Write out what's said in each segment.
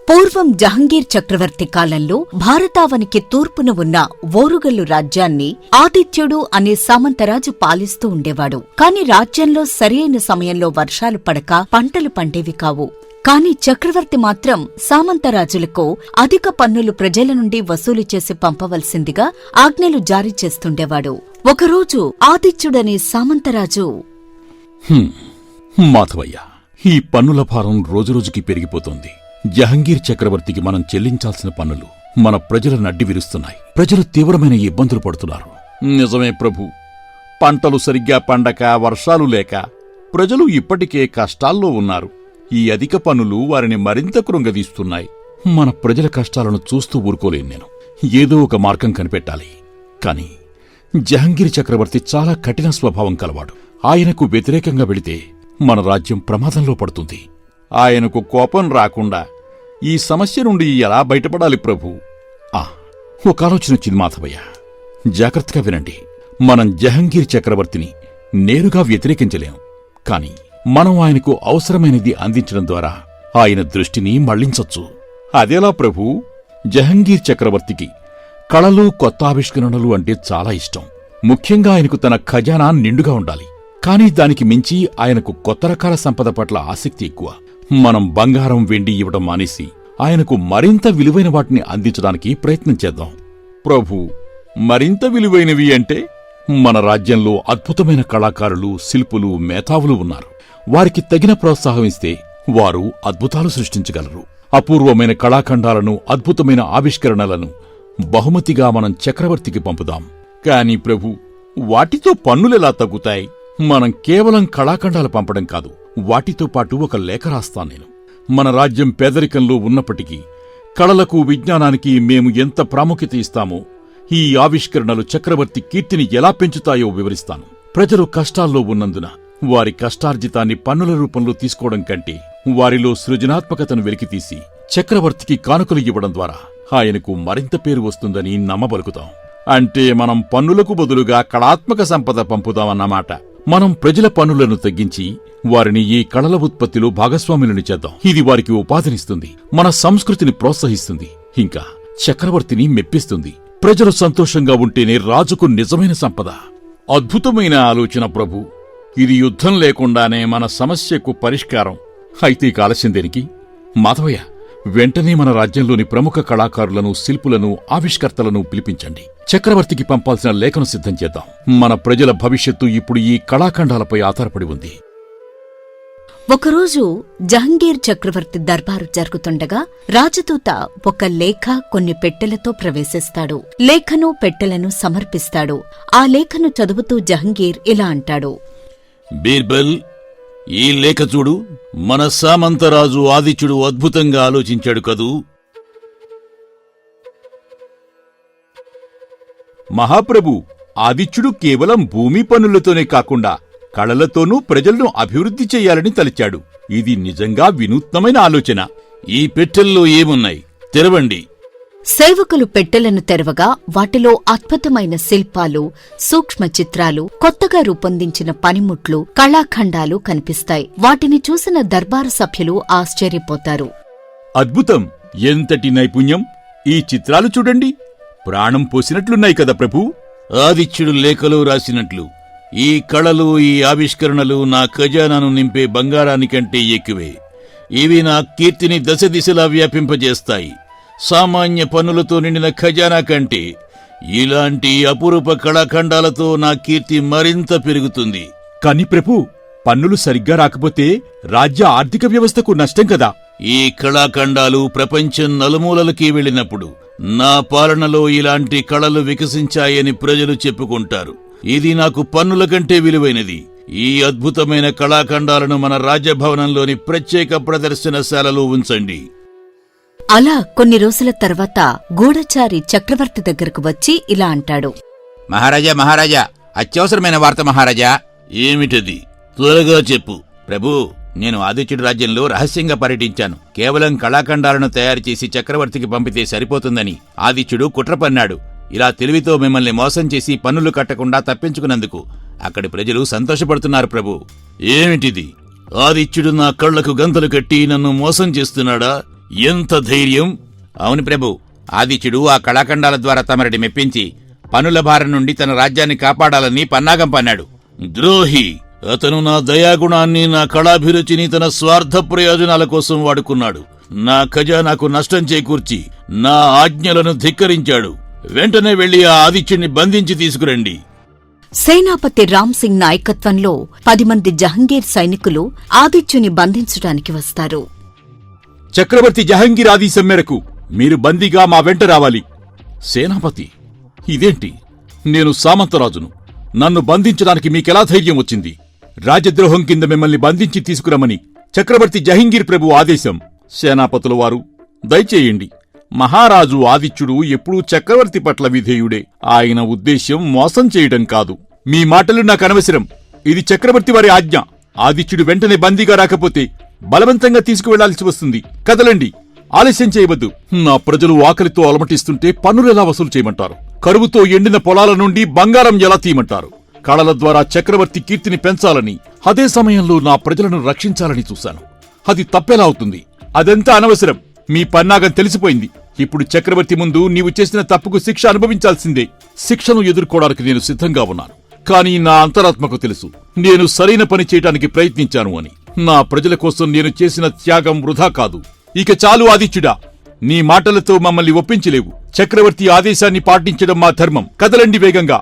పూర్వం జహంగీర్ చక్రవర్తి కాలంలో భారతావనికి తూర్పున ఉన్న ఓరుగల్లు రాజ్యాన్ని ఆదిత్యుడు అనే సామంతరాజు పాలిస్తూ ఉండేవాడు. కాని రాజ్యంలో సరియైన సమయంలో వర్షాలు పడక పంటలు పండేవి కావు. కాని చక్రవర్తి మాత్రం సామంతరాజులకు అధిక పన్నులు ప్రజల నుండి వసూలు చేసి పంపవలసిందిగా ఆజ్ఞలు జారీ చేస్తుండేవాడు. ఒకరోజు ఆదిత్యుడనే సామంతరాజు, మాధవయ్య, ఈ పన్నుల భారం రోజురోజుకి పెరిగిపోతోంది. జహంగీర్ చక్రవర్తికి మనం చెల్లించాల్సిన పన్నులు మన ప్రజల నడ్డి విరుస్తున్నాయి. ప్రజలు తీవ్రమైన ఇబ్బందులు పడుతున్నారు. నిజమే ప్రభు, పంటలు సరిగ్గా పండక, వర్షాలు లేక ప్రజలు ఇప్పటికే కష్టాల్లో ఉన్నారు. ఈ అధిక పన్నులు వారిని మరింత కృంగదీస్తున్నాయి. మన ప్రజల కష్టాలను చూస్తూ ఊరుకోలేను నేను. ఏదో ఒక మార్గం కనిపెట్టాలి. కాని జహంగీర్ చక్రవర్తి చాలా కఠిన స్వభావం కలవాడు. ఆయనకు వ్యతిరేకంగా వెళితే మన రాజ్యం ప్రమాదంలో పడుతుంది. ఆయనకు కోపం రాకుండా ఈ సమస్య నుండి ఎలా బయటపడాలి ప్రభు? ఒక ఆలోచన వచ్చింది మాధవయ్య. జాగ్రత్తగా వినండి. మనం జహంగీర్ చక్రవర్తిని నేరుగా వ్యతిరేకించలేం. కాని మనం ఆయనకు అవసరమైనది అందించడం ద్వారా ఆయన దృష్టిని మళ్లించొచ్చు. అదెలా ప్రభు? జహంగీర్ చక్రవర్తికి కళలు, కొత్త ఆవిష్కరణలు అంటే చాలా ఇష్టం. ముఖ్యంగా ఆయనకు తన ఖజానా నిండుగా ఉండాలి. కాని దానికి మించి ఆయనకు కొత్త రకాల సంపద పట్ల ఆసక్తి ఎక్కువ. మనం బంగారం, వెండి ఇవ్వడం మానేసి ఆయనకు మరింత విలువైన వాటిని అందించడానికి ప్రయత్నం చేద్దాం. ప్రభు, మరింత విలువైనవి అంటే? మన రాజ్యంలో అద్భుతమైన కళాకారులు, శిల్పులు, మేధావులు ఉన్నారు. వారికి తగిన ప్రోత్సాహం ఇస్తే వారు అద్భుతాలు సృష్టించగలరు. అపూర్వమైన కళాఖండాలను, అద్భుతమైన ఆవిష్కరణలను బహుమతిగా మనం చక్రవర్తికి పంపుదాం. కాని ప్రభు, వాటితో పన్నులెలా తగ్గుతాయి? మనం కేవలం కళాఖండాలు పంపడం కాదు, వాటితో పాటు ఒక లేఖ రాస్తాను నేను. మన రాజ్యం పేదరికంలో ఉన్నప్పటికీ కళలకు, విజ్ఞానానికి మేము ఎంత ప్రాముఖ్యత ఇస్తామో, ఈ ఆవిష్కరణలు చక్రవర్తి కీర్తిని ఎలా పెంచుతాయో వివరిస్తాను. ప్రజలు కష్టాల్లో ఉన్నందున వారి కష్టార్జితాన్ని పన్నుల రూపంలో తీసుకోవడం కంటే వారిలో సృజనాత్మకతను వెలికితీసి చక్రవర్తికి కానుకలు ఇవ్వడం ద్వారా ఆయనకు మరింత పేరు వస్తుందని నమ్మబలుకుతాం. అంటే మనం పన్నులకు బదులుగా కళాత్మక సంపద పంపుదామన్నమాట. మనం ప్రజల పన్నులను తగ్గించి వారిని ఈ కళల ఉత్పత్తిలో భాగస్వాములను చేద్దాం. ఇది వారికి ఉపాధినిస్తుంది, మన సంస్కృతిని ప్రోత్సహిస్తుంది, ఇంకా చక్రవర్తిని మెప్పిస్తుంది. ప్రజలు సంతోషంగా ఉంటేనే రాజుకు నిజమైన సంపద. అద్భుతమైన ఆలోచన ప్రభు. ఇది యుద్ధం లేకుండానే మన సమస్యకు పరిష్కారం. అయితే కాలస్యం దేనికి? మాధవయ్య, వెంటనే మన రాజ్యంలోని ప్రముఖ కళాకారులను, శిల్పులను, ఆవిష్కర్తలను పిలిపించండి. చక్రవర్తికి పంపాల్సిన లేఖను సిద్ధం చేద్దాం. మన ప్రజల భవిష్యత్తు ఇప్పుడు ఈ కళాఖండాలపై ఆధారపడి ఉంది. ఒకరోజు జహంగీర్ చక్రవర్తి దర్బారు జరుగుతుండగా రాజదూత ఒక లేఖ, కొన్ని పెట్టెలతో ప్రవేశిస్తాడు. లేఖను, పెట్టెలను సమర్పిస్తాడు. ఆ లేఖను చదువుతూ జహంగీర్ ఇలా అంటాడు: బీర్బల్, ఈ లేఖ చూడు. మన సామంతరాజు ఆదిత్యుడు అద్భుతంగా ఆలోచించాడు కదూ. మహాప్రభు, ఆదిత్యుడు కేవలం భూమి పన్నులతోనే కాకుండా కళలతోనూ ప్రజలను అభివృద్ధి చెయ్యాలని తలచాడు. ఇది నిజంగా వినూత్నమైన ఆలోచన. ఈ పెట్టెల్లో ఏమున్నాయి? తెరవండి. సేవకులు పెట్టెలను తెరవగా వాటిలో అద్భుతమైన శిల్పాలు, సూక్ష్మ చిత్రాలు, కొత్తగా రూపొందించిన పనిముట్లు, కళాఖండాలు కనిపిస్తాయి. వాటిని చూసిన దర్బారు సభ్యులు ఆశ్చర్యపోతారు. అద్భుతం! ఎంతటి నైపుణ్యం! ఈ చిత్రాలు చూడండి, ప్రాణం పోసినట్లున్నాయి కదా ప్రభూ. ఆదిత్యుడు లేఖలో రాసినట్లు ఈ కళలు, ఈ ఆవిష్కరణలు నా ఖజానాను నింపే బంగారానికంటే ఎక్కువే. ఇవి నా కీర్తిని దశ దిశలా వ్యాపింపజేస్తాయి. సామాన్య పన్నులతో నిండిన ఖజానా కంటే ఇలాంటి అపురూప కళాఖండాలతో నా కీర్తి మరింత పెరుగుతుంది. కాని ప్రభూ, పన్నులు సరిగ్గా రాకపోతే రాజ్య ఆర్థిక వ్యవస్థకు నష్టం కదా. ఈ కళాఖండాలు ప్రపంచం నలుమూలలకి వెళ్ళినప్పుడు నా పాలనలో ఇలాంటి కళలు వికసించాయని ప్రజలు చెప్పుకుంటారు. ఇది నాకు పన్నుల కంటే విలువైనది. ఈ అద్భుతమైన కళాఖండాలను మన రాజభవనంలోని ప్రత్యేక ప్రదర్శనశాలలో ఉంచండి. అలా కొన్ని రోజుల తర్వాత గూఢచారి చక్రవర్తి దగ్గరకు వచ్చి ఇలా అంటాడు: మహారాజా, మహారాజా, అత్యవసరమైన వార్త మహారాజా. ఏమిటది? త్వరగా చెప్పు. ప్రభూ, నేను ఆదిత్యుడి రాజ్యంలో రహస్యంగా పర్యటించాను. కేవలం కళాఖండాలను తయారు చేసి చక్రవర్తికి పంపితే సరిపోతుందని ఆదిత్యుడు కుట్ర పన్నాడు. ఇలా తెలివితో మిమ్మల్ని మోసం చేసి పన్నులు కట్టకుండా తప్పించుకున్నందుకు అక్కడి ప్రజలు సంతోషపడుతున్నారు ప్రభూ. ఏమిటిది? ఆదిత్యుడు నా కళ్లకు గంతలు కట్టి నన్ను మోసం చేస్తున్నాడా? ఎంత ధైర్యం! అవును ప్రభు, ఆదిత్యుడు ఆ కళాఖండాల ద్వారా తమరిని మెప్పించి పనుల భారం నుండి తన రాజ్యాన్ని కాపాడాలని పన్నాగం పన్నాడు. ద్రోహి! అతను నా దయాగుణాన్ని, నా కళాభిరుచిని తన స్వార్థ ప్రయోజనాల కోసం వాడుకున్నాడు. నా ఖజానాకు నష్టం చేకూర్చి నా ఆజ్ఞలను ధిక్కరించాడు. వెంటనే వెళ్లి ఆ ఆదిత్యుణ్ణి బంధించి తీసుకురండి. సేనాపతి రామ్ సింగ్ నాయకత్వంలో 10 మంది జహంగీర్ సైనికులు ఆదిత్యుని బంధించడానికి వస్తారు. చక్రవర్తి జహంగీర్ ఆదేశం మేరకు మీరు బందీగా మా వెంట రావాలి. సేనాపతి, ఇదేంటి? నేను సామంతరాజును. నన్ను బంధించడానికి మీకెలా ధైర్యం వచ్చింది? రాజద్రోహం కింద మిమ్మల్ని బంధించి తీసుకురమని చక్రవర్తి జహంగీర్ ప్రభు ఆదేశం. సేనాపతుల వారు, దయచేయండి. మహారాజు ఆదిత్యుడు ఎప్పుడూ చక్రవర్తి పట్ల విధేయుడే. ఆయన ఉద్దేశ్యం మోసం చేయడం కాదు. మీ మాటలు నాకు అనవసరం. ఇది చక్రవర్తి వారి ఆజ్ఞ. ఆదిత్యుడు వెంటనే బందీగా రాకపోతే బలవంతంగా తీసుకువెళ్లాల్సి వస్తుంది. కదలండి, ఆలస్యం చేయవద్దు. నా ప్రజలు ఆకలితో అలమటిస్తుంటే పన్నులెలా వసూలు చేయమంటారు? కరువుతో ఎండిన పొలాల నుండి బంగారం ఎలా తీయమంటారు? కళల ద్వారా చక్రవర్తి కీర్తిని పెంచాలని, అదే సమయంలో నా ప్రజలను రక్షించాలని చూశాను. అది తప్పెలా అవుతుంది? అదంతా అనవసరం. మీ పన్నాగం తెలిసిపోయింది. ఇప్పుడు చక్రవర్తి ముందు నీవు చేసిన తప్పుకు శిక్ష అనుభవించాల్సిందే. శిక్షను ఎదుర్కోవడానికి నేను సిద్ధంగా ఉన్నాను. కానీ నా అంతరాత్మకు తెలుసు, నేను సరైన పని చేయడానికి ప్రయత్నించాను అని. నా ప్రజల కోసం నేను చేసిన త్యాగం వృధా కాదు. ఇక చాలు ఆదిత్యుడా, నీ మాటలతో మమ్మల్ని ఒప్పించలేవు. చక్రవర్తి ఆదేశాన్ని పాటించడం మా ధర్మం. కదలండి వేగంగా.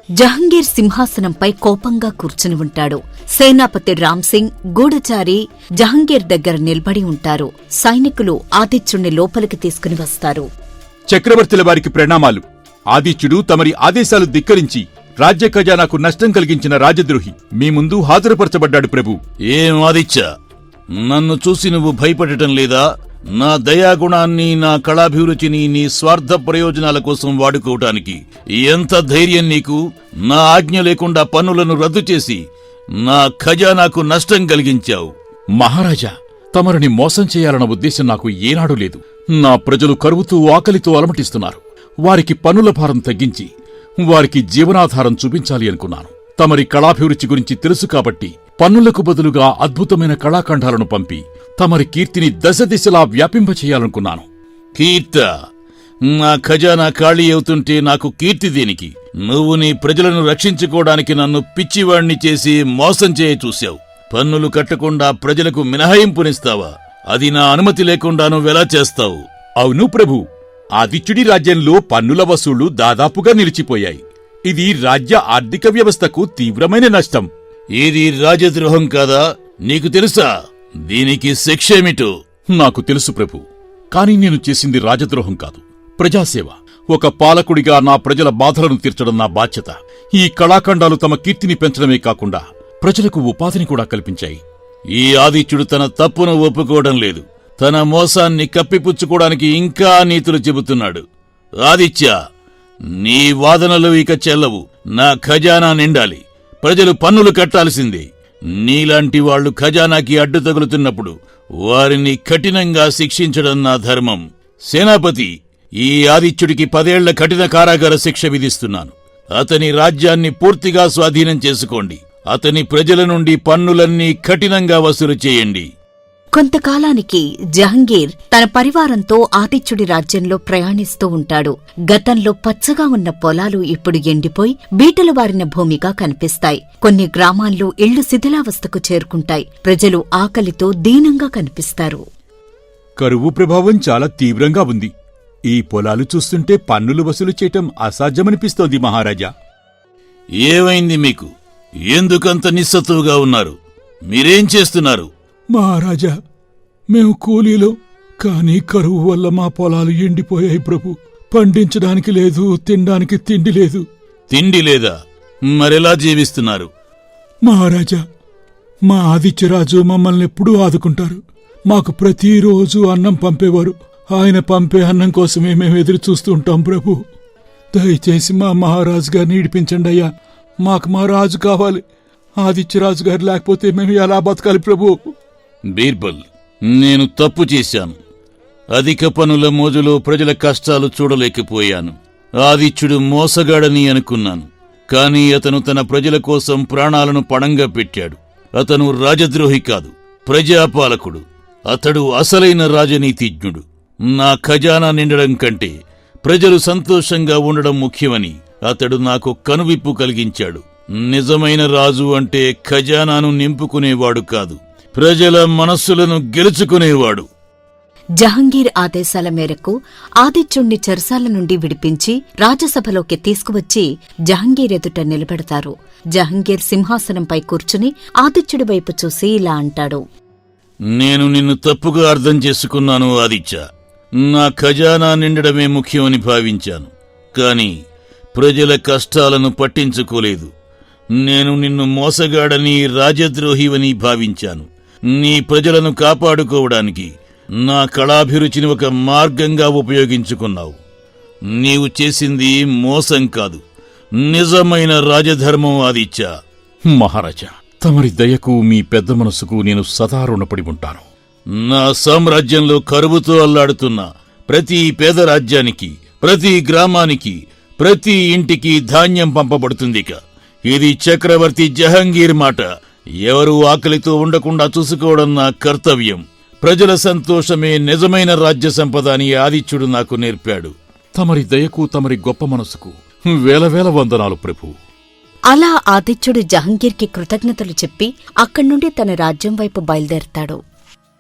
జహంగీర్ సింహాసనంపై కోపంగా కూర్చుని ఉంటాడు. సేనాపతి రామ్ సింగ్, గూఢచారి జహంగీర్ దగ్గర నిలబడి ఉంటారు. సైనికులు ఆదిత్యుణ్ణి లోపలికి తీసుకుని వస్తారు. చక్రవర్తుల వారికి ప్రణామాలు. ఆదిత్యుడు తమరి ఆదేశాలు ధిక్కరించి రాజ్య ఖజానాకు నష్టం కలిగించిన రాజద్రోహి మీ ముందు హాజరుపరచబడ్డాడు ప్రభు. ఏం ఆదిత్య, నన్ను చూసి నువ్వు భయపడటం లేదా? నా దయాగుణాన్ని, నా కళాభిరుచిని నీ స్వార్థ ప్రయోజనాల కోసం వాడుకోవటానికి ఎంత ధైర్యం నీకు? నా ఆజ్ఞ లేకుండా పన్నులను రద్దు చేసి నా ఖజానాకు నష్టం కలిగించావు. మహారాజా, తమరిని మోసం చేయాలన్న ఉద్దేశం నాకు ఏనాడూ లేదు. నా ప్రజలు కరువుతూ ఆకలితో అలమటిస్తున్నారు. వారికి పన్నుల భారం తగ్గించి వారికి జీవనాధారం చూపించాలి అనుకున్నాను. తమరి కళాభిరుచి గురించి తెలుసు కాబట్టి పన్నులకు బదులుగా అద్భుతమైన కళాఖండాలను పంపి తమరి కీర్తిని దశ దిశలా వ్యాపింపచేయాలనుకున్నాను. కీర్త? నా ఖజానా ఖాళీ అవుతుంటే నాకు కీర్తి దేనికి? నువ్వు నీ ప్రజలను రక్షించుకోవడానికి నన్ను పిచ్చివాణ్ణి చేసి మోసం చేయ చూశావు. పన్నులు కట్టకుండా ప్రజలకు మినహాయింపునిస్తావా? అది నా అనుమతి లేకుండా నువ్వెలా చేస్తావు? అవును ప్రభు, ఆదిత్యుడి రాజ్యంలో పన్నుల వసూళ్లు దాదాపుగా నిలిచిపోయాయి. ఇది రాజ్య ఆర్థిక వ్యవస్థకు తీవ్రమైన నష్టం. ఇది రాజద్రోహం కాదా? నీకు తెలుసా దీనికి శిక్షేమిటో? నాకు తెలుసు ప్రభు, కాని నేను చేసింది రాజద్రోహం కాదు, ప్రజాసేవ. ఒక పాలకుడిగా నా ప్రజల బాధలను తీర్చడం నా బాధ్యత. ఈ కళాఖండాలు తమ కీర్తిని పెంచడమే కాకుండా ప్రజలకు ఉపాధిని కూడా కల్పించాయి. ఈ ఆదిత్యుడు తన తప్పును ఒప్పుకోవడం లేదు. తన మోసాన్ని కప్పిపుచ్చుకోవడానికి ఇంకా నీతులు చెబుతున్నాడు. ఆదిత్య, నీ వాదనలు ఇక చెల్లవు. నా ఖజానా నిండాలి. ప్రజలు పన్నులు కట్టాల్సిందే. నీలాంటి వాళ్లు ఖజానాకి అడ్డు తగులుతున్నప్పుడు వారిని కఠినంగా శిక్షించడం నా ధర్మం. సేనాపతి, ఈ ఆదిత్యుడికి 10 ఏళ్ల కఠిన కారాగార శిక్ష విధిస్తున్నాను. అతని రాజ్యాన్ని పూర్తిగా స్వాధీనం చేసుకోండి. అతని ప్రజల నుండి పన్నులన్నీ కఠినంగా వసూలు చేయండి. కొంతకాలానికి జహంగీర్ తన పరివారంతో ఆదిత్యుడి రాజ్యంలో ప్రయాణిస్తూ ఉంటాడు. గతంలో పచ్చగా ఉన్న పొలాలు ఇప్పుడు ఎండిపోయి బీటలు వారిన భూమిగా కనిపిస్తాయి. కొన్ని గ్రామాల్లో ఇళ్లు శిథిలావస్థకు చేరుకుంటాయి. ప్రజలు ఆకలితో దీనంగా కనిపిస్తారు. కరువు ప్రభావం చాలా తీవ్రంగా ఉంది. ఈ పొలాలు చూస్తుంటే పన్నులు వసూలు చేయటం అసాధ్యమనిపిస్తోంది మహారాజా. ఏమైంది మీకు? ఎందుకంత నిస్సత్తువుగా ఉన్నారు? మీరేం చేస్తున్నారు? మహారాజా, మేము కూలీలో, కానీ కరువు వల్ల మా పొలాలు ఎండిపోయాయి ప్రభు. పండించడానికి లేదు, తినడానికి తిండి లేదు. తిండి లేదా? మరెలా జీవిస్తున్నారు? మహారాజా, మా ఆదిత్యరాజు మమ్మల్ని ఎప్పుడూ ఆదుకుంటారు. మాకు ప్రతిరోజు అన్నం పంపేవారు. ఆయన పంపే అన్నం కోసమే మేము ఎదురు చూస్తూ ఉంటాం ప్రభు. దయచేసి మా మహారాజు గారిని ఈడిపించండి అయ్యా. మాకు మా రాజు కావాలి. ఆదిత్యరాజు గారు లేకపోతే మేము ఎలా బతకాలి ప్రభు? బీర్బల్, నేను తప్పు చేశాను. అధిక పనుల మోజులో ప్రజల కష్టాలు చూడలేకపోయాను. ఆదిత్యుడు మోసగాడని అనుకున్నాను. కాని అతను తన ప్రజల కోసం ప్రాణాలను పణంగా పెట్టాడు. అతను రాజద్రోహి కాదు, ప్రజాపాలకుడు. అతడు అసలైన రాజనీతిజ్ఞుడు. నా ఖజానా నిండడం కంటే ప్రజలు సంతోషంగా ఉండడం ముఖ్యమని అతడు నాకు కనువిప్పు కలిగించాడు. నిజమైన రాజు అంటే ఖజానాను నింపుకునేవాడు కాదు, ప్రజల మనస్సులను గెలుచుకునేవాడు. జహంగీర్ ఆదేశాల మేరకు ఆదిత్యుణ్ణి చెరసాల నుండి విడిపించి రాజసభలోకి తీసుకువచ్చి జహంగీర్ ఎదుట నిలబెడతారు. జహంగీర్ సింహాసనంపై కూర్చుని ఆదిత్యుడి వైపు చూసి ఇలా అంటాడు: నేను నిన్ను తప్పుగా అర్థం చేసుకున్నాను ఆదిత్య. నా ఖజానా నిండడమే ముఖ్యమని భావించాను, కాని ప్రజల కష్టాలను పట్టించుకోలేదు. నేను నిన్ను మోసగాడని, రాజద్రోహివని భావించాను. నీ ప్రజలను కాపాడుకోవడానికి నా కళాభిరుచిని ఒక మార్గంగా ఉపయోగించుకున్నావు. నీవు చేసింది మోసం కాదు, నిజమైన రాజధర్మం ఆదిత్య. మహారాజా, తమరి దయకు మీ పెద్ద మనసుకు నేను సదా రుణపడి ఉంటాను. నా సామ్రాజ్యంలో కరువుతో అల్లాడుతున్న ప్రతి పేద రాజ్యానికి, ప్రతి గ్రామానికి, ప్రతి ఇంటికి ధాన్యం పంపబడుతుందిక. ఇది చక్రవర్తి జహంగీర్ మాట. ఎవరూ ఆకలితో ఉండకుండా చూసుకోవడం నా కర్తవ్యం. ప్రజల సంతోషమే నిజమైన రాజ్య సంపద అని ఆదిత్యుడు నాకు నేర్పాడు. తమరి దయకు, తమరి గొప్ప మనసుకు వేల వేల వందనాలు ప్రభు. అలా ఆదిత్యుడు జహంగీర్కి కృతజ్ఞతలు చెప్పి అక్కడ్నుండి తన రాజ్యం వైపు బయలుదేరతాడు.